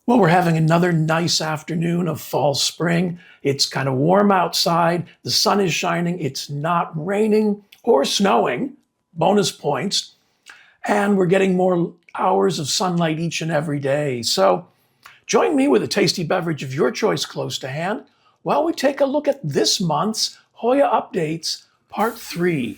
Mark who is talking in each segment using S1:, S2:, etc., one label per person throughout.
S1: Well, we're having another nice afternoon of fall spring. It's kind of warm outside. The sun is shining. It's not raining or snowing, bonus points. And we're getting more hours of sunlight each and every day. So join me with a tasty beverage of your choice close to hand while we take a look at this month's Hoya Updates, Part 3.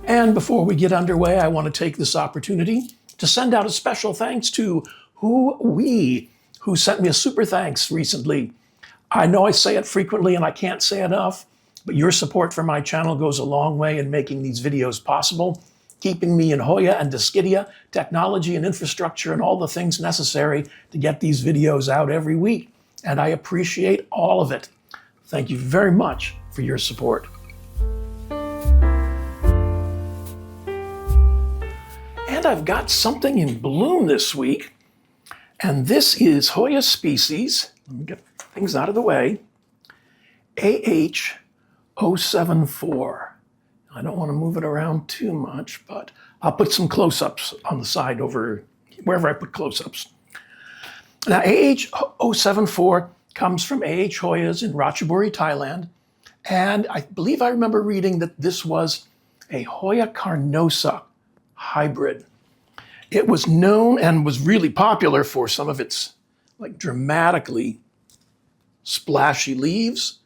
S1: And before we get underway, I want to take this opportunity to send out a special thanks to who sent me a super thanks recently. I know I say it frequently and I can't say enough, but your support for my channel goes a long way in making these videos possible, keeping me in Hoya and Dischidia, technology and infrastructure and all the things necessary to get these videos out every week. And I appreciate all of it. Thank you very much for your support. And I've got something in bloom this week, and this is Hoya species, let me get things out of the way, AH074. I don't want to move it around too much, but I'll put some close-ups on the side over wherever I put close-ups. Now, AH074 comes from AH Hoyas in Ratchaburi, Thailand, and I believe I remember reading that this was a Hoya carnosa hybrid. It was known and was really popular for some of its like dramatically splashy leaves.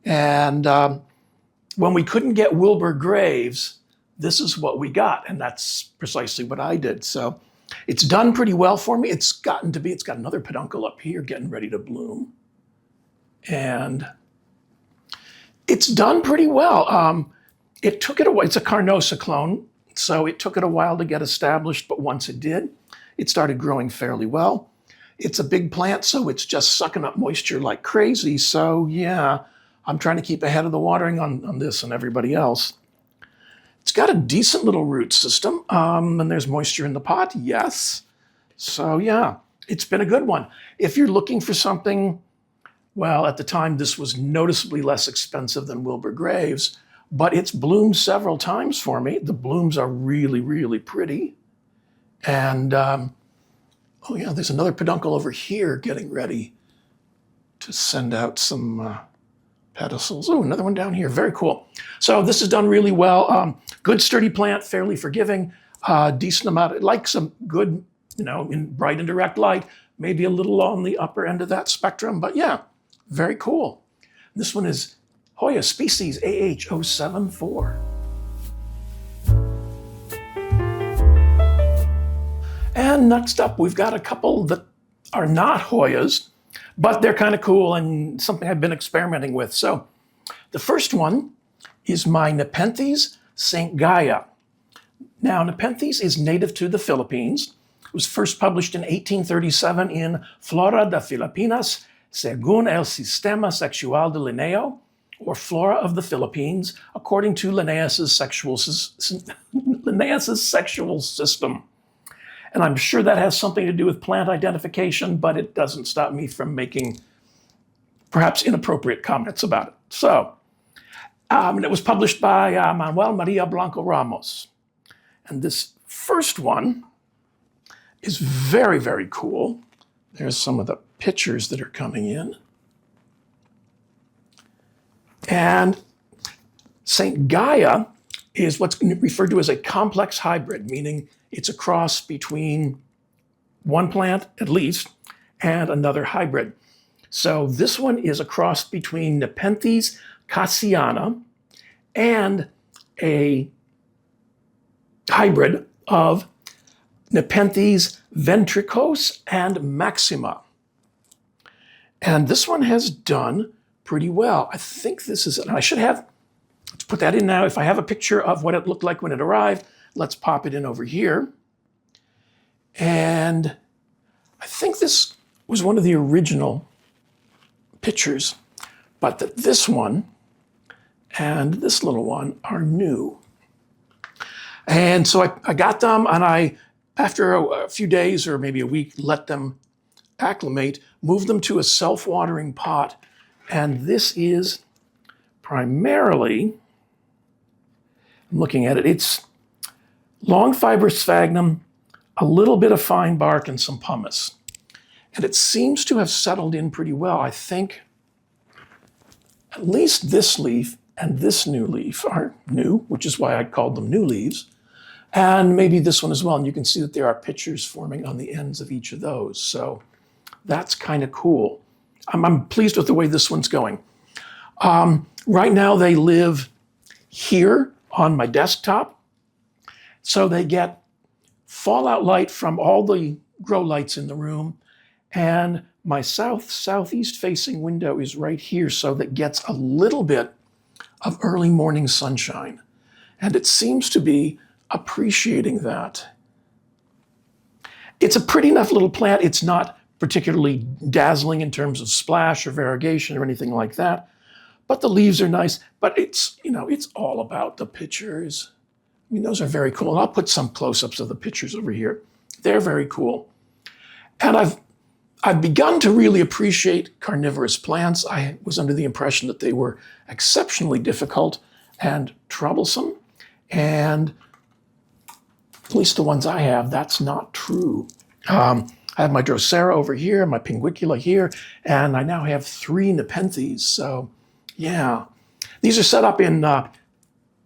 S1: And when we couldn't get Wilbur Graves, this is what we got. And that's precisely what I did. So it's done pretty well for me. It's got another peduncle up here getting ready to bloom. And it's done pretty well. It took it away. It's a carnosa clone. So it took it a while to get established, but once it did, it started growing fairly well. It's a big plant, so it's just sucking up moisture like crazy. So yeah, I'm trying to keep ahead of the watering on this and everybody else. It's got a decent little root system, and there's moisture in the pot, yes. So yeah, it's been a good one. If you're looking for something, well, at the time, this was noticeably less expensive than Wilbur Graves, but it's bloomed several times for me. The blooms are really, really pretty. And, oh yeah, there's another peduncle over here getting ready to send out some pedicels. Oh, another one down here, very cool. So this is done really well. Good sturdy plant, fairly forgiving, decent amount, like some good, in bright and direct light, maybe a little on the upper end of that spectrum, but yeah, very cool. This one is Hoya species AH074. And next up, we've got a couple that are not Hoyas, but they're kind of cool and something I've been experimenting with. So the first one is my Nepenthes St Gaya. Now, Nepenthes is native to the Philippines. It was first published in 1837 in Flora de Filipinas, según el sistema sexual de Linneo, or Flora of the Philippines, according to Linnaeus's sexual system. And I'm sure that has something to do with plant identification, but it doesn't stop me from making perhaps inappropriate comments about it. So, it was published by Manuel Maria Blanco Ramos. And this first one is very, very cool. There's some of the pictures that are coming in. And St. Gaya is what's referred to as a complex hybrid, meaning it's a cross between one plant, at least, and another hybrid. So this one is a cross between Nepenthes cassiana and a hybrid of Nepenthes ventricose and maxima. And this one has done pretty well. I think this is it. I should have, let's put that in now. If I have a picture of what it looked like when it arrived, let's pop it in over here. And I think this was one of the original pictures, but that this one and this little one are new. And so I got them, and after a few days or maybe a week, let them acclimate, move them to a self-watering pot. And this is primarily, I'm looking at it, it's long fibrous sphagnum, a little bit of fine bark, and some pumice. And it seems to have settled in pretty well. I think at least this leaf and this new leaf are new, which is why I called them new leaves. And maybe this one as well. And you can see that there are pitchers forming on the ends of each of those. So that's kind of cool. I'm pleased with the way this one's going. Right now they live here on my desktop. So they get fallout light from all the grow lights in the room. And my southeast facing window is right here, so that gets a little bit of early morning sunshine. And it seems to be appreciating that. It's a pretty enough little plant. It's not particularly dazzling in terms of splash or variegation or anything like that. But the leaves are nice. But it's, it's all about the pictures. I mean, those are very cool. And I'll put some close-ups of the pictures over here. They're very cool. And I've begun to really appreciate carnivorous plants. I was under the impression that they were exceptionally difficult and troublesome. And at least the ones I have, that's not true. I have my Drosera over here, my Pinguicula here, and I now have 3 Nepenthes. So, yeah. These are set up in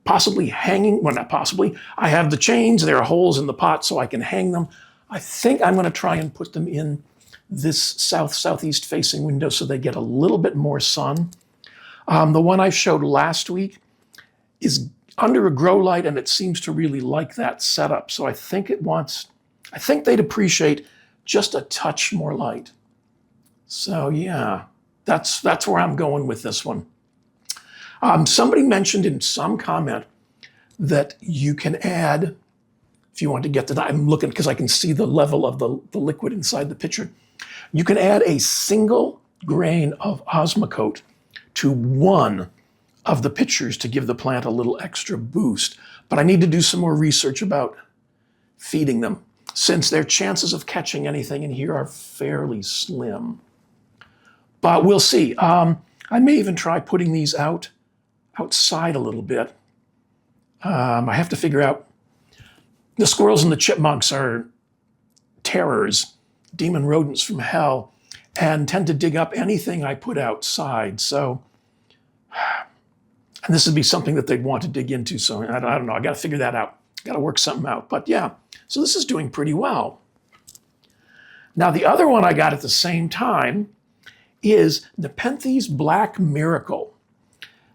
S1: possibly hanging, well, not possibly. I have the chains, there are holes in the pot so I can hang them. I think I'm going to try and put them in this southeast facing window so they get a little bit more sun. The one I showed last week is under a grow light, and it seems to really like that setup. So I think they'd appreciate just a touch more light. So yeah, that's where I'm going with this one. Somebody mentioned in some comment that you can add, if you want to get to that, I'm looking because I can see the level of the liquid inside the pitcher. You can add a single grain of Osmocote to one of the pitchers to give the plant a little extra boost. But I need to do some more research about feeding them, since their chances of catching anything in here are fairly slim. But we'll see. I may even try putting these outside a little bit. I have to figure out, the squirrels and the chipmunks are terrors, demon rodents from hell, and tend to dig up anything I put outside. So, and this would be something that they'd want to dig into. So I don't know, I got to figure that out. Got to work something out. But yeah, so this is doing pretty well. Now the other one I got at the same time is Nepenthes Black Miracle.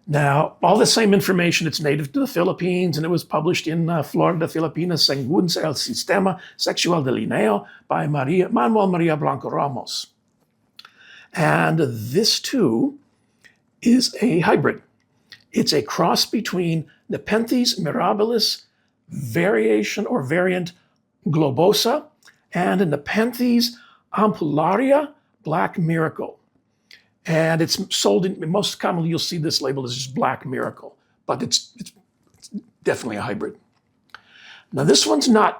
S1: Now, all the same information, it's native to the Philippines, and it was published in Florida, Filipinas, según el Sistema Sexual de Linneo by Manuel Maria Blanco Ramos. And this too is a hybrid. It's a cross between Nepenthes mirabilis variation or variant globosa and a Nepenthes ampullaria Black Miracle. And it's sold in, most commonly you'll see this label as just Black Miracle, but it's definitely a hybrid. Now this one's I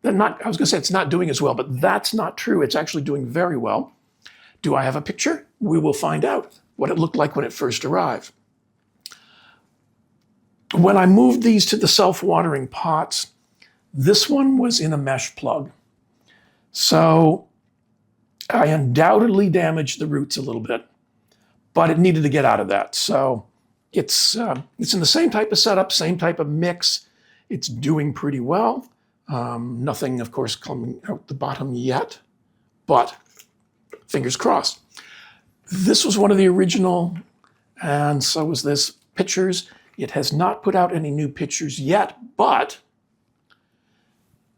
S1: was gonna say it's not doing as well, but that's not true. It's actually doing very well. Do I have a picture? We will find out what it looked like when it first arrived. When I moved these to the self-watering pots, this one was in a mesh plug. So I undoubtedly damaged the roots a little bit, but it needed to get out of that. So it's in the same type of setup, same type of mix. It's doing pretty well. Nothing, of course, coming out the bottom yet, but fingers crossed. This was one of the original, and so was this, pitchers. It has not put out any new pitchers yet, but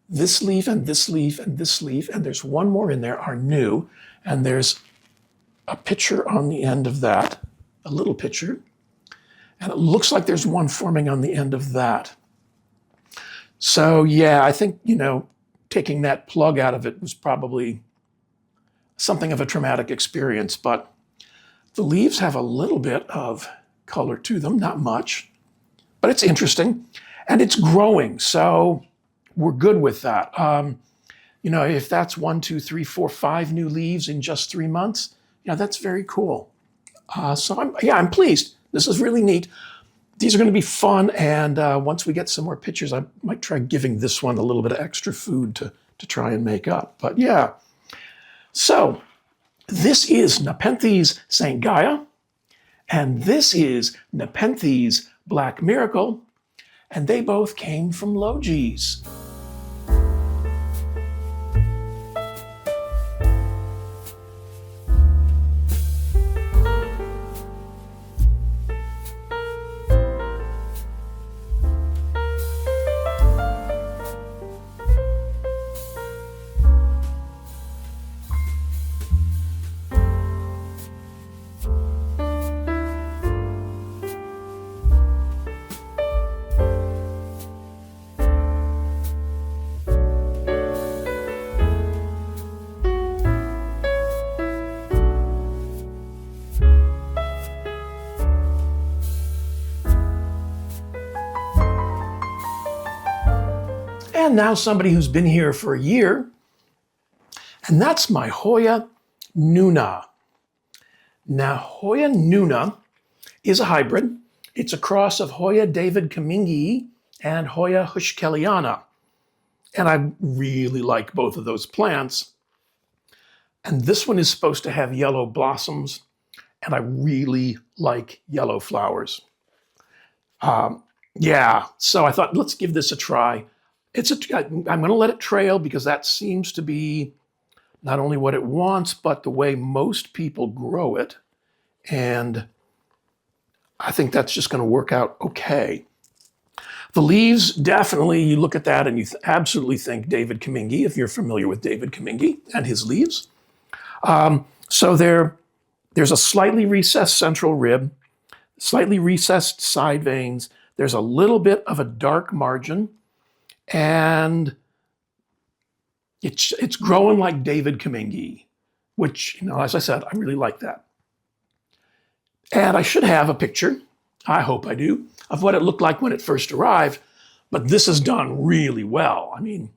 S1: this leaf and this leaf and this leaf, and there's one more in there, are new. And there's a pitcher on the end of that, a little pitcher. And it looks like there's one forming on the end of that. So yeah, I think, taking that plug out of it was probably something of a traumatic experience, but the leaves have a little bit of color to them, not much, but it's interesting and it's growing. So we're good with that. If that's 1, 2, 3, 4, 5 new leaves in just 3 months, that's very cool. So I'm pleased. This is really neat. These are going to be fun, and once we get some more pictures, I might try giving this one a little bit of extra food to try and make up. But yeah, so this is Nepenthes St Gaya, and this is Nepenthes Black Miracle, and they both came from Logis. And now somebody who's been here for a year, and that's my Hoya Noona. Now, Hoya Noona is a hybrid. It's a cross of Hoya David Kamingii and Hoya hushkeliana. And I really like both of those plants. And this one is supposed to have yellow blossoms, and I really like yellow flowers. Yeah, so I thought, let's give this a try. I'm going to let it trail because that seems to be not only what it wants, but the way most people grow it. And I think that's just going to work out okay. The leaves, definitely, you look at that and you absolutely think David Kamingii, if you're familiar with David Kamingii and his leaves. So there's a slightly recessed central rib, slightly recessed side veins. There's a little bit of a dark margin. And it's growing like David Kamingii, which, as I said, I really like that. And I should have a picture, I hope I do, of what it looked like when it first arrived. But this is done really well. I mean,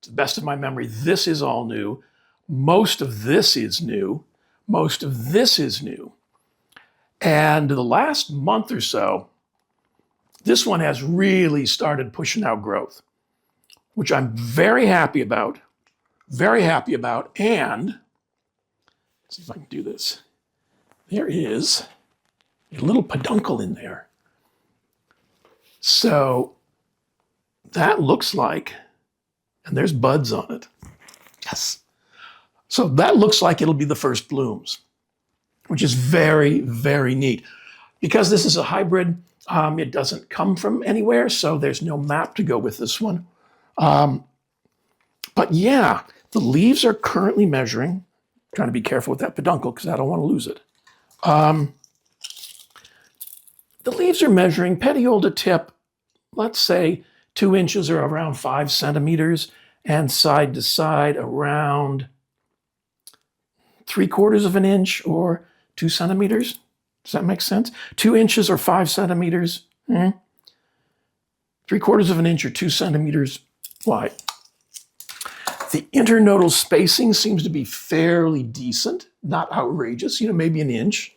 S1: to the best of my memory, this is all new. Most of this is new. Most of this is new. And the last month or so, this one has really started pushing out growth, which I'm very happy about. Very happy about. And let's see if I can do this. There is a little peduncle in there. So that looks like, and there's buds on it. Yes. So that looks like it'll be the first blooms, which is very, very neat. Because this is a hybrid, it doesn't come from anywhere, so there's no map to go with this one. But yeah, the leaves are currently measuring. I'm trying to be careful with that peduncle because I don't want to lose it. The leaves are measuring petiole to tip, let's say 2 inches or around 5 centimeters, and side to side around 3/4 of an inch or 2 centimeters. Does that make sense? 2 inches or 5 centimeters. 3/4 of an inch or 2 centimeters wide. The internodal spacing seems to be fairly decent, not outrageous, maybe an inch.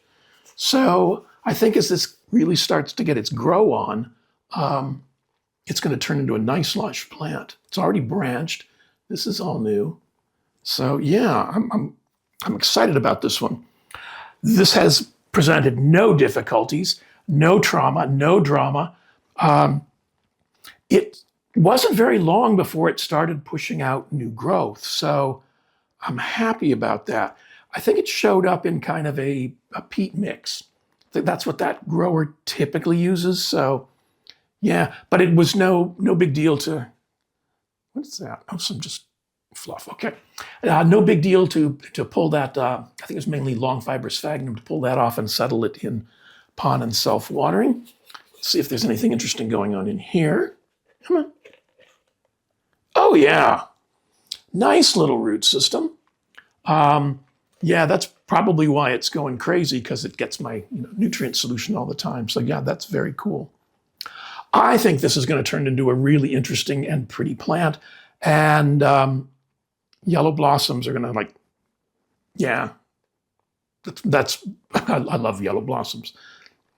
S1: So I think as this really starts to get its grow on, it's going to turn into a nice lush plant. It's already branched. This is all new. So yeah, I'm excited about this one. This has presented no difficulties, no trauma, no drama. It wasn't very long before it started pushing out new growth. So I'm happy about that. I think it showed up in kind of a peat mix. That's what that grower typically uses. So yeah, but it was no big deal to, what is that? Oh, some just fluff. Okay. No big deal to pull that, I think it was mainly long fibrous sphagnum, to pull that off and settle it in pond and self-watering. Let's see if there's anything interesting going on in here. Come on. Oh yeah, nice little root system. Yeah, that's probably why it's going crazy, because it gets my nutrient solution all the time. So yeah, that's very cool. I think this is going to turn into a really interesting and pretty plant. And yellow blossoms are going to yeah, that's I love yellow blossoms.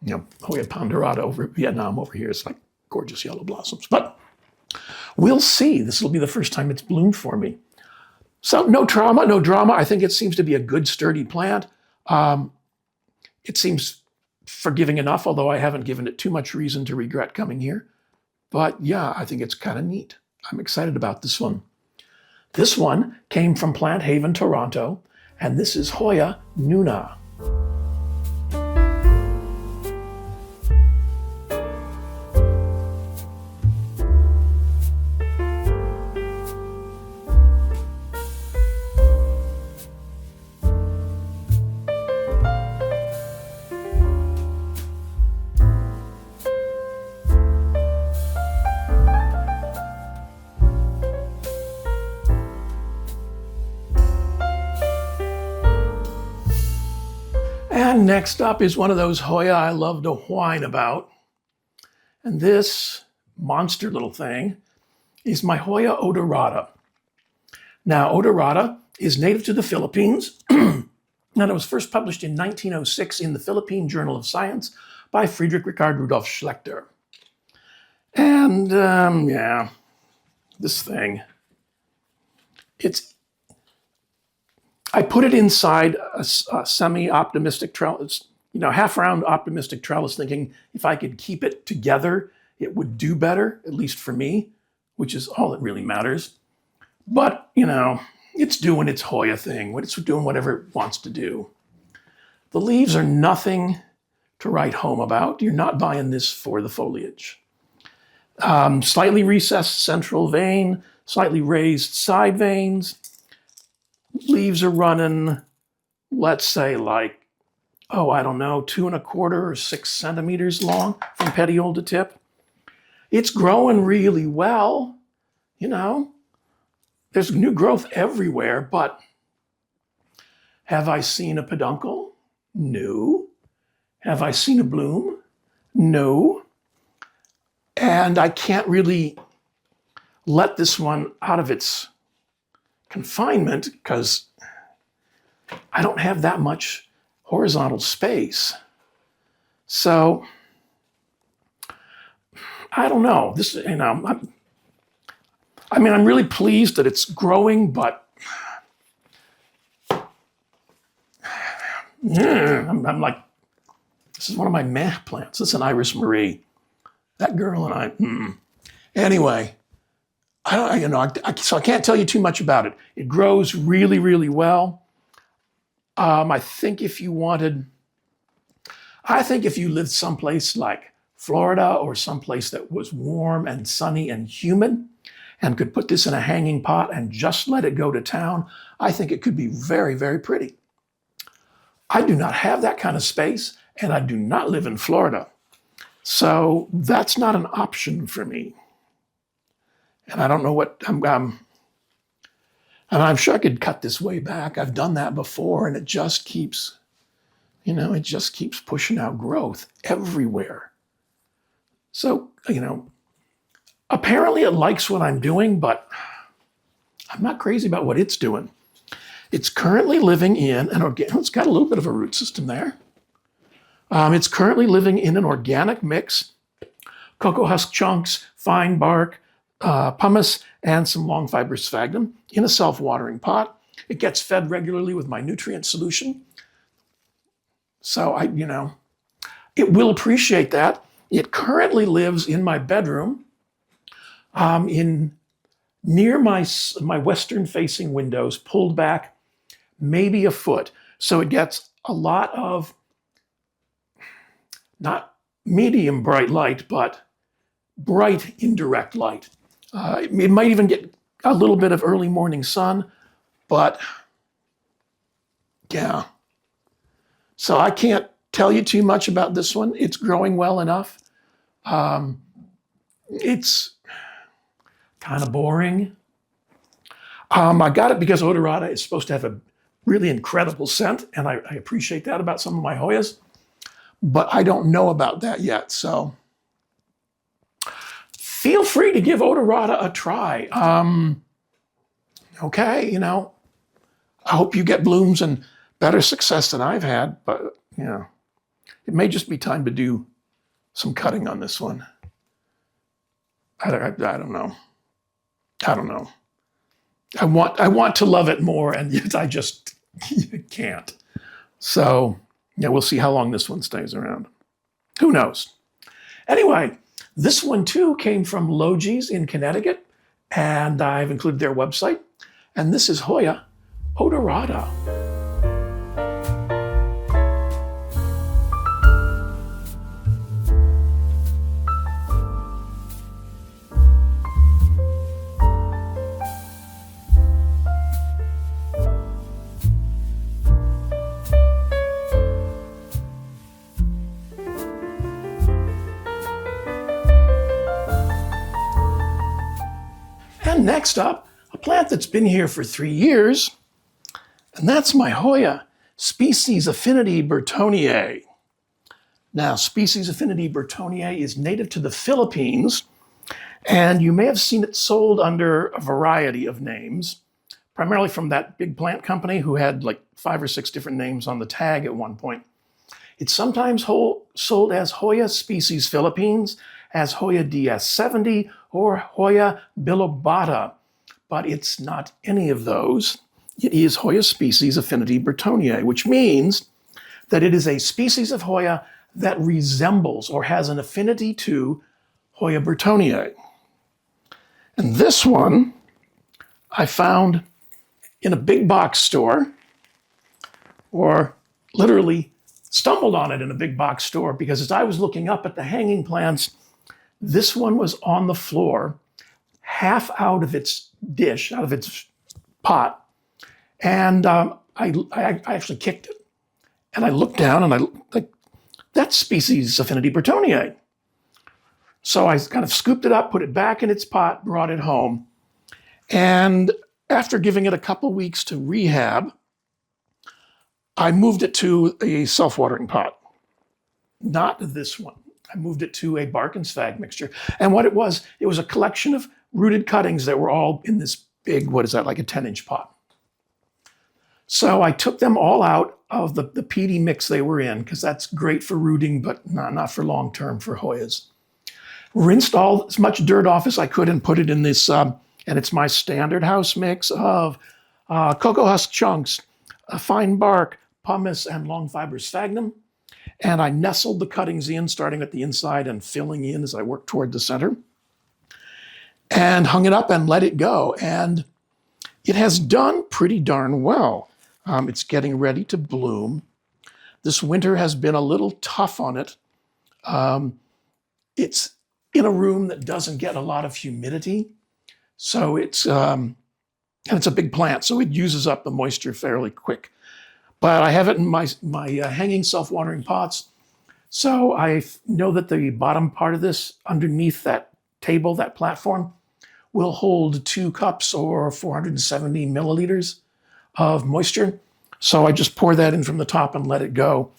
S1: Hoya ponderata over Vietnam over here is like gorgeous yellow blossoms. But we'll see. This will be the first time it's bloomed for me. So no trauma, no drama. I think it seems to be a good, sturdy plant. It seems forgiving enough, although I haven't given it too much reason to regret coming here. But yeah, I think it's kind of neat. I'm excited about this one. This one came from Plant Haven, Toronto, and this is Hoya Noona. And next up is one of those Hoya I love to whine about. And this monster little thing is my Hoya odorata. Now, odorata is native to the Philippines, and it was first published in 1906 in the Philippine Journal of Science by Friedrich Richard Rudolf Schlechter. And yeah, this thing, I put it inside a semi-optimistic trellis, half-round optimistic trellis, thinking if I could keep it together, it would do better, at least for me, which is all that really matters. But, it's doing its Hoya thing. It's doing whatever it wants to do. The leaves are nothing to write home about. You're not buying this for the foliage. Slightly recessed central vein, slightly raised side veins. Leaves are running, let's say 2 1/4 or 6 centimeters long from petiole to tip. It's growing really well, There's new growth everywhere, but have I seen a peduncle? No. Have I seen a bloom? No. And I can't really let this one out of its confinement because I don't have that much horizontal space. So I don't know. I'm really pleased that it's growing, but I'm like, this is one of my meh plants. This is an Iris Marie. That girl and I. Anyway. So I can't tell you too much about it. It grows really, really well. I think if you lived someplace like Florida or someplace that was warm and sunny and humid and could put this in a hanging pot and just let it go to town, I think it could be very, very pretty. I do not have that kind of space, and I do not live in Florida. So that's not an option for me. And I don't know what, I'm sure I could cut this way back. I've done that before, and it just keeps pushing out growth everywhere. So, apparently it likes what I'm doing, but I'm not crazy about what it's doing. It's currently living in it's got a little bit of a root system there. It's currently living in an organic mix, cocoa husk chunks, fine bark, pumice, and some long fibrous sphagnum in a self-watering pot. It gets fed regularly with my nutrient solution. So it will appreciate that. It currently lives in my bedroom, near my western-facing windows, pulled back maybe a foot. So it gets a lot of not medium bright light, but bright indirect light. It might even get a little bit of early morning sun, but yeah. So I can't tell you too much about this one. It's growing well enough. It's kind of boring. I got it because odorata is supposed to have a really incredible scent, and I appreciate that about some of my Hoyas, but I don't know about that yet. So feel free to give odorata a try. Okay, I hope you get blooms and better success than I've had, but It may just be time to do some cutting on this one. I don't know. I don't know. I want to love it more, and yet I just can't. So yeah, we'll see how long this one stays around. Who knows? Anyway, this one too came from Logis in Connecticut, and I've included their website. And this is Hoya odorata. And next up, a plant that's been here for 3 years, and that's my Hoya species affinity burtoniae. Now, species affinity burtoniae is native to the Philippines, and you may have seen it sold under a variety of names, primarily from that big plant company who had like 5 or 6 different names on the tag at one point. It's sometimes sold as Hoya species Philippines, as Hoya DS70, or Hoya bilobata, but it's not any of those. It is Hoya species affinity burtoniae, which means that it is a species of Hoya that resembles or has an affinity to Hoya burtoniae. And this one I found in a big box store, or literally stumbled on it in a big box store, because as I was looking up at the hanging plants, this one was on the floor, half out of its dish, out of its pot. And I actually kicked it. And I looked down and I like, that's species affinity burtoniae. So I kind of scooped it up, put it back in its pot, brought it home. And after giving it a couple weeks to rehab, I moved it to a self-watering pot. Not this one. I moved it to a bark and sphagnum mixture. And what it was a collection of rooted cuttings that were all in this big, what is that, like a 10-inch pot. So I took them all out of the peaty mix they were in, because that's great for rooting, but not for long-term for Hoyas. Rinsed all as much dirt off as I could and put it in this, and it's my standard house mix of cocoa husk chunks, fine bark, pumice, and long fiber sphagnum. And I nestled the cuttings in, starting at the inside and filling in as I worked toward the center. And hung it up and let it go. And it has done pretty darn well. It's getting ready to bloom. This winter has been a little tough on it. It's in a room that doesn't get a lot of humidity. So it's a big plant, so it uses up the moisture fairly quick. But I have it in my hanging self-watering pots. So I know that the bottom part of this, underneath that table, that platform, will hold 2 cups or 470 milliliters of moisture. So I just pour that in from the top and let it go.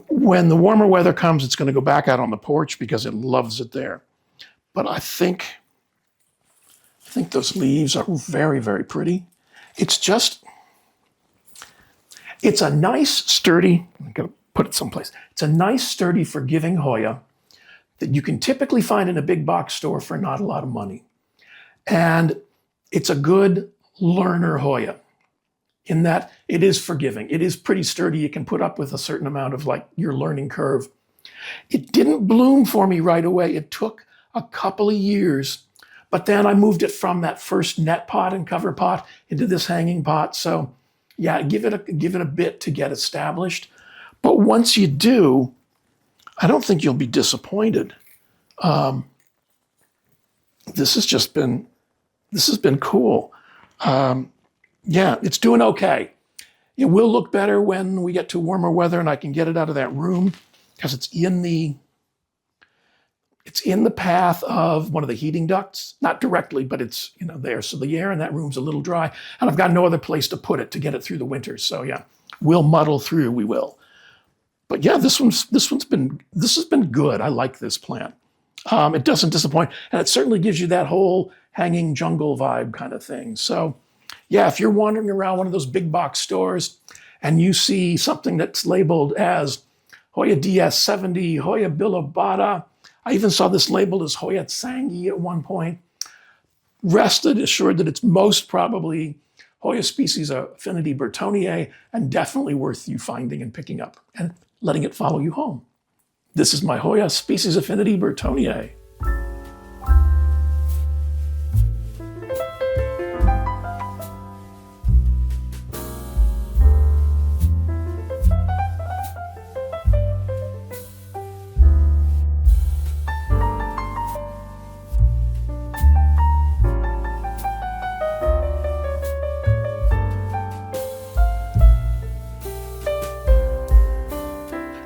S1: When the warmer weather comes, it's going to go back out on the porch because it loves it there. But I think those leaves are very, very pretty. It's a nice, sturdy, I'm going to put it someplace. It's a nice, sturdy, forgiving Hoya that you can typically find in a big box store for not a lot of money. And it's a good learner Hoya in that it is forgiving. It is pretty sturdy. You can put up with a certain amount of like your learning curve. It didn't bloom for me right away. It took a couple of years, but then I moved it from that first net pot and cover pot into this hanging pot. So yeah, give it a bit to get established. But once you do, I don't think you'll be disappointed. This has been cool. Yeah, it's doing okay. It will look better when we get to warmer weather and I can get it out of that room, because it's in the path of one of the heating ducts, not directly, but it's there. So the air in that room's a little dry, and I've got no other place to put it to get it through the winter. So yeah, we'll muddle through. We will. But yeah, this has been good. I like this plant. It doesn't disappoint, and it certainly gives you that whole hanging jungle vibe kind of thing. So yeah, if you're wandering around one of those big box stores and you see something that's labeled as Hoya DS70, Hoya bilobata. I even saw this labeled as Hoya tsangi at one point. Rested assured that it's most probably Hoya species affinity burtoniae, and definitely worth you finding and picking up and letting it follow you home. This is my Hoya species affinity burtoniae.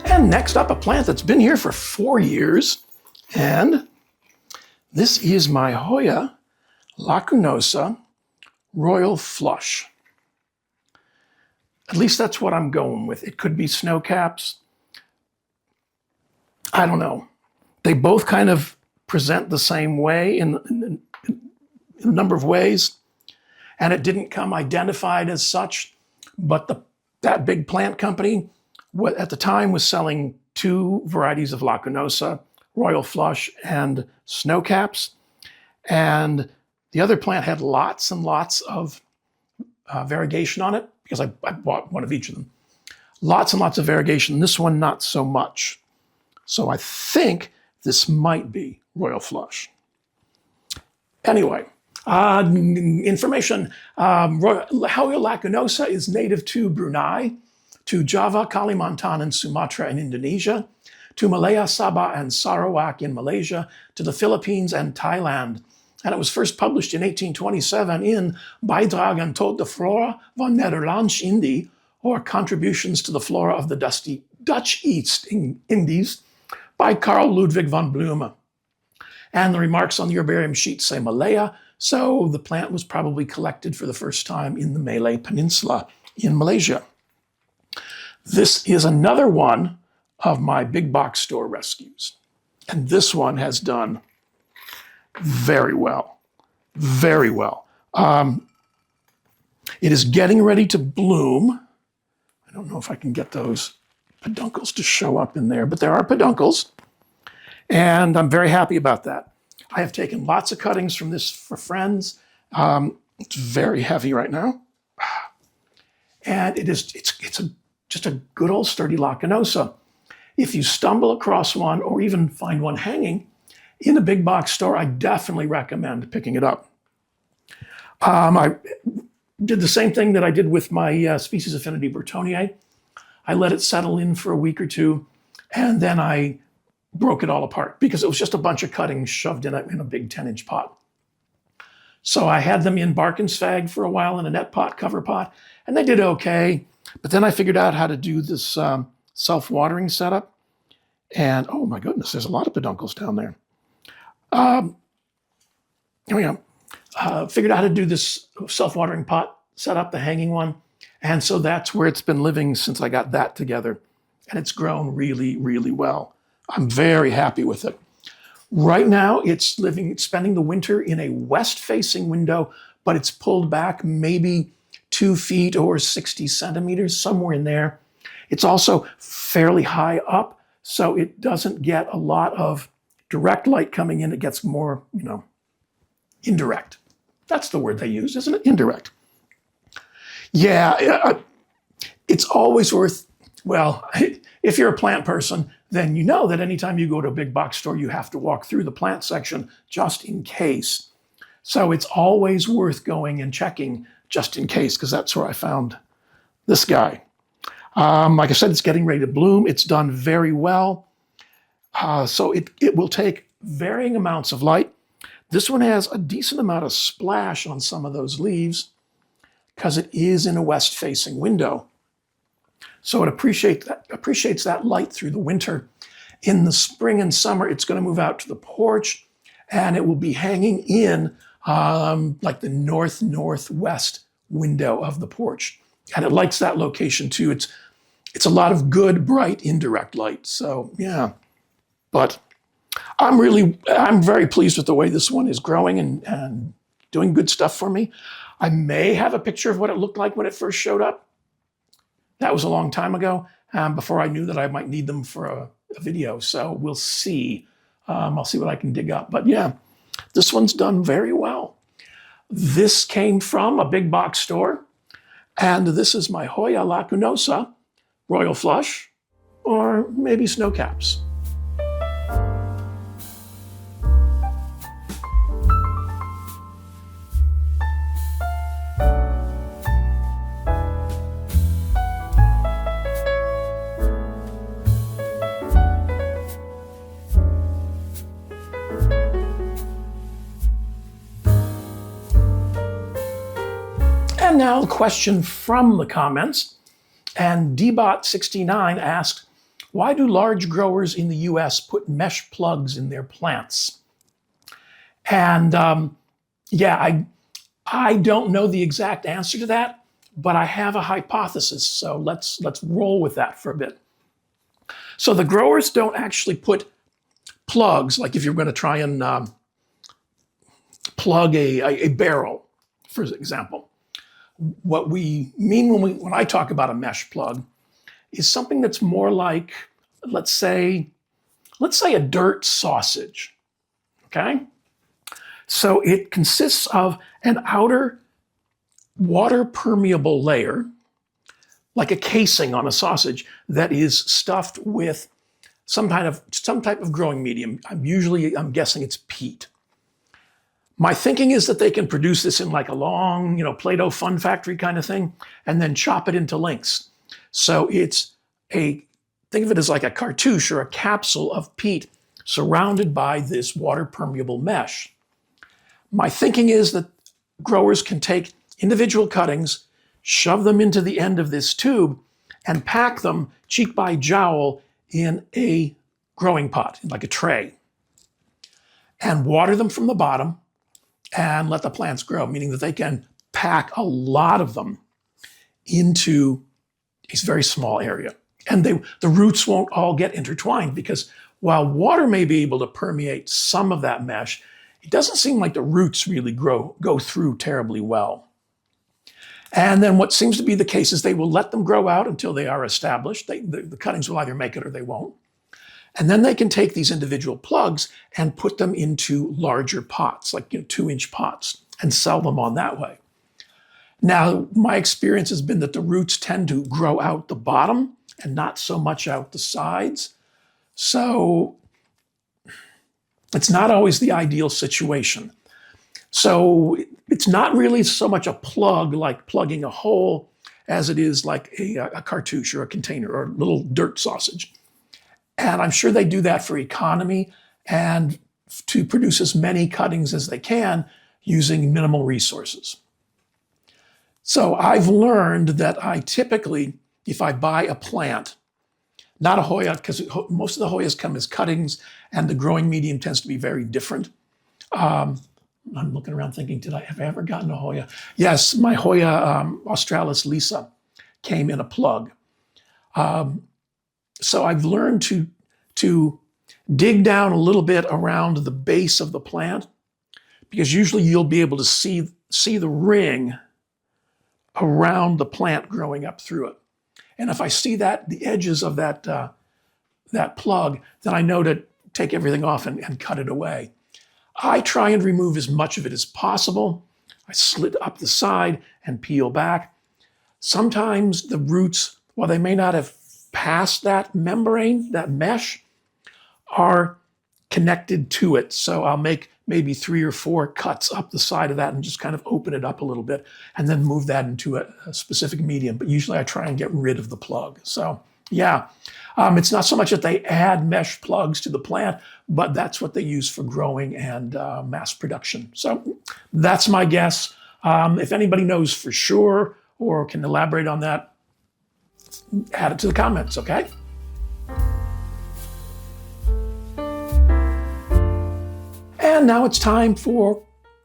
S1: And next up, a plant that's been here for 4 years. And this is my Hoya lacunosa royal flush. At least that's what I'm going with. It could be snowcaps. I don't know. They both kind of present the same way in a number of ways. And it didn't come identified as such, but that big plant company at the time was selling 2 varieties of lacunosa, royal flush and snowcaps. And the other plant had lots and lots of variegation on it, because I bought one of each of them. Lots and lots of variegation. This one, not so much. So I think this might be royal flush. Anyway, information. Hoya lacunosa is native to Brunei, to Java, Kalimantan, and Sumatra in Indonesia, to Malaya, Sabah, and Sarawak in Malaysia, to the Philippines and Thailand. And it was first published in 1827 in Bijdragen tot de Flora van Nederlands-Indië, or Contributions to the Flora of the Dutch East Indies, by Carl Ludwig van Bloemen. And the remarks on the herbarium sheet say Malaya, so the plant was probably collected for the first time in the Malay Peninsula in Malaysia. This is another one of my big box store rescues. And this one has done very well, very well. It is getting ready to bloom. I don't know if I can get those peduncles to show up in there, but there are peduncles. And I'm very happy about that. I have taken lots of cuttings from this for friends. It's very heavy right now. And it's just a good old sturdy lacunosa. If you stumble across one or even find one hanging in a big box store, I definitely recommend picking it up. I did the same thing that I did with my species affinity burtoniae. I let it settle in for a week or two, and then I broke it all apart because it was just a bunch of cuttings shoved in a big 10-inch pot. So I had them in Barkensfag for a while in a net pot, cover pot, and they did okay. But then I figured out how to do this self-watering setup. And oh my goodness, there's a lot of peduncles down there. Here we go. Figured out how to do this self-watering pot setup, the hanging one. And so that's where it's been living since I got that together. And it's grown really, really well. I'm very happy with it. Right now, it's spending the winter in a west-facing window, but it's pulled back maybe 2 feet or 60 centimeters, somewhere in there. It's also fairly high up, so it doesn't get a lot of direct light coming in. It gets more, indirect. That's the word they use, isn't it? Indirect. Yeah, it's always worth, well, if you're a plant person, then you know that anytime you go to a big box store, you have to walk through the plant section just in case. So it's always worth going and checking just in case, because that's where I found this guy. Like I said, it's getting ready to bloom. It's done very well. So it will take varying amounts of light. This one has a decent amount of splash on some of those leaves because it is in a west-facing window. So it appreciates that light through the winter. In the spring and summer, it's going to move out to the porch, and it will be hanging in like the northwest window of the porch. And it likes that location too. It's a lot of good, bright, indirect light. So yeah, but I'm very pleased with the way this one is growing and doing good stuff for me. I may have a picture of what it looked like when it first showed up. That was a long time ago, before I knew that I might need them for a video. So we'll see. I'll see what I can dig up. But yeah, this one's done very well. This came from a big box store. And this is my Hoya lacunosa, royal flush, or maybe snowcaps. And now a question from the comments. And dbot69 asks, why do large growers in the US put mesh plugs in their plants? And yeah, I don't know the exact answer to that, but I have a hypothesis. So let's roll with that for a bit. So the growers don't actually put plugs, like if you're going to try and plug a barrel, for example. What we mean when I talk about a mesh plug is something that's more like, let's say a dirt sausage, okay? So it consists of an outer water permeable layer, like a casing on a sausage, that is stuffed with some type of growing medium. I'm guessing it's peat. My thinking is that they can produce this in like a long, Play-Doh fun factory kind of thing, and then chop it into lengths. So think of it as like a cartouche or a capsule of peat surrounded by this water permeable mesh. My thinking is that growers can take individual cuttings, shove them into the end of this tube, and pack them cheek by jowl in a growing pot, like a tray, and water them from the bottom and let the plants grow, meaning that they can pack a lot of them into a very small area. And the roots won't all get intertwined, because while water may be able to permeate some of that mesh, it doesn't seem like the roots really go through terribly well. And then what seems to be the case is they will let them grow out until they are established. The cuttings will either make it or they won't. And then they can take these individual plugs and put them into larger pots, like 2-inch pots, and sell them on that way. Now, my experience has been that the roots tend to grow out the bottom and not so much out the sides. So it's not always the ideal situation. So it's not really so much a plug, like plugging a hole, as it is like a cartouche or a container or a little dirt sausage. And I'm sure they do that for economy and to produce as many cuttings as they can using minimal resources. So I've learned that I typically, if I buy a plant, not a Hoya, because most of the Hoyas come as cuttings and the growing medium tends to be very different. I'm looking around thinking, have I ever gotten a Hoya? Yes, my Hoya Australis Lisa came in a plug. So I've learned to dig down a little bit around the base of the plant, because usually you'll be able to see the ring around the plant growing up through it. And if I see the edges of that plug, then I know to take everything off and cut it away. I try and remove as much of it as possible. I slit up the side and peel back. Sometimes the roots, while they may not have passed that membrane, that mesh, are connected to it. So I'll make maybe 3 or 4 cuts up the side of that and just kind of open it up a little bit and then move that into a specific medium. But usually I try and get rid of the plug. So yeah, it's not so much that they add mesh plugs to the plant, but that's what they use for growing and mass production. So that's my guess. If anybody knows for sure or can elaborate on that, add it to the comments, okay? And now it's time for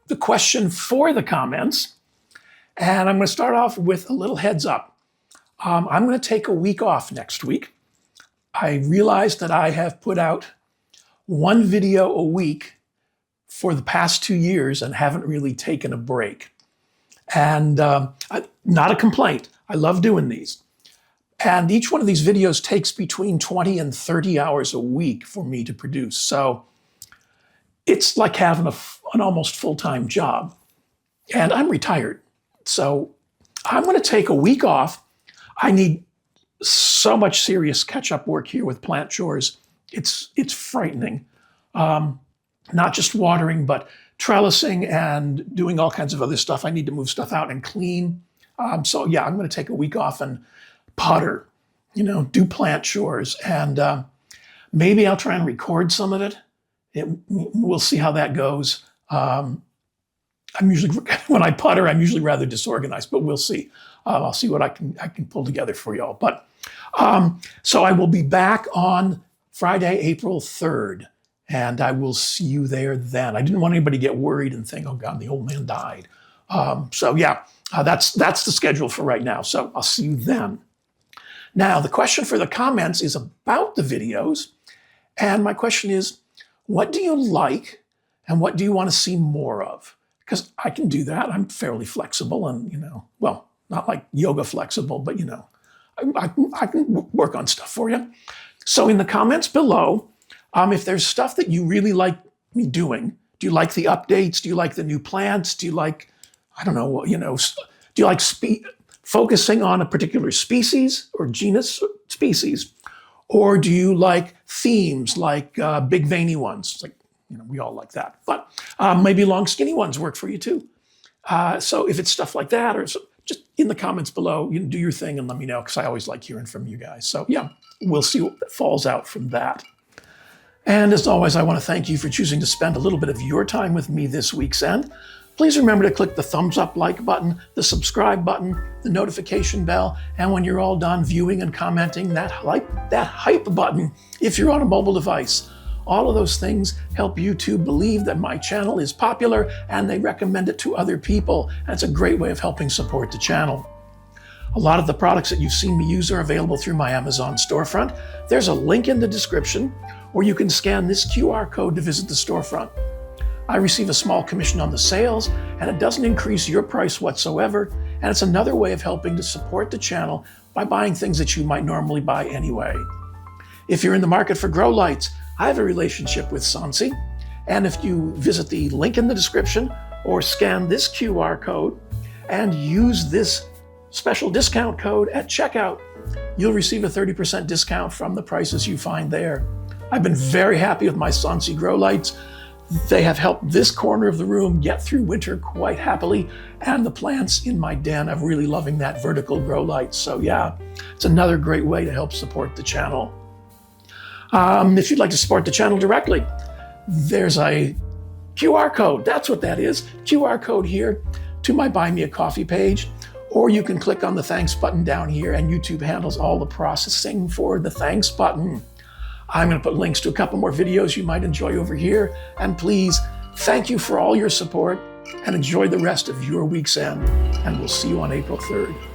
S1: the question for the comments. And I'm going to start off with a little heads up. I'm going to take a week off next week. I realized that I have put out 1 video a week for the past 2 years and haven't really taken a break. And not a complaint. I love doing these. And each one of these videos takes between 20 and 30 hours a week for me to produce. So it's like having an almost full-time job. And I'm retired. So I'm going to take a week off. I need so much serious catch-up work here with plant chores. It's frightening. Not just watering, but trellising and doing all kinds of other stuff. I need to move stuff out and clean. So yeah, I'm going to take a week off and putter, do plant chores. And maybe I'll try and record some of it. We'll see how that goes. I'm usually, when I putter, I'm usually rather disorganized, but we'll see. I'll see what I can pull together for y'all. But so I will be back on Friday, April 3rd, and I will see you there then. I didn't want anybody to get worried and think, oh God, the old man died. So yeah, that's the schedule for right now. So I'll see you then. Now, the question for the comments is about the videos. And my question is, what do you like and what do you want to see more of? Because I can do that. I'm fairly flexible and, well, not like yoga flexible, but, I can work on stuff for you. So in the comments below, if there's stuff that you really like me doing, do you like the updates? Do you like the new plants? Do you like, I don't know, do you like focusing on a particular species or genus species? Or do you like themes like big veiny ones? Like, we all like that. But maybe long skinny ones work for you too. So if it's stuff like that, or just in the comments below, do your thing and let me know, because I always like hearing from you guys. So yeah, we'll see what falls out from that. And as always, I want to thank you for choosing to spend a little bit of your time with me this week's end. Please remember to click the thumbs up like button, the subscribe button, the notification bell, and when you're all done viewing and commenting, that hype button if you're on a mobile device. All of those things help YouTube believe that my channel is popular and they recommend it to other people. And it's a great way of helping support the channel. A lot of the products that you've seen me use are available through my Amazon storefront. There's a link in the description, or you can scan this QR code to visit the storefront. I receive a small commission on the sales, and it doesn't increase your price whatsoever, and it's another way of helping to support the channel by buying things that you might normally buy anyway. If you're in the market for grow lights, I have a relationship with Sansi, and if you visit the link in the description or scan this QR code and use this special discount code at checkout, you'll receive a 30% discount from the prices you find there. I've been very happy with my Sansi grow lights. They have helped this corner of the room get through winter quite happily, and the plants in my den are really loving that vertical grow light. So yeah, it's another great way to help support the channel. If you'd like to support the channel directly, there's a QR code. That's what that is. QR code here to my Buy Me a Coffee page, or you can click on the thanks button down here, and YouTube handles all the processing for the thanks button. I'm going to put links to a couple more videos you might enjoy over here. And please, thank you for all your support and enjoy the rest of your week's end. And we'll see you on April 3rd.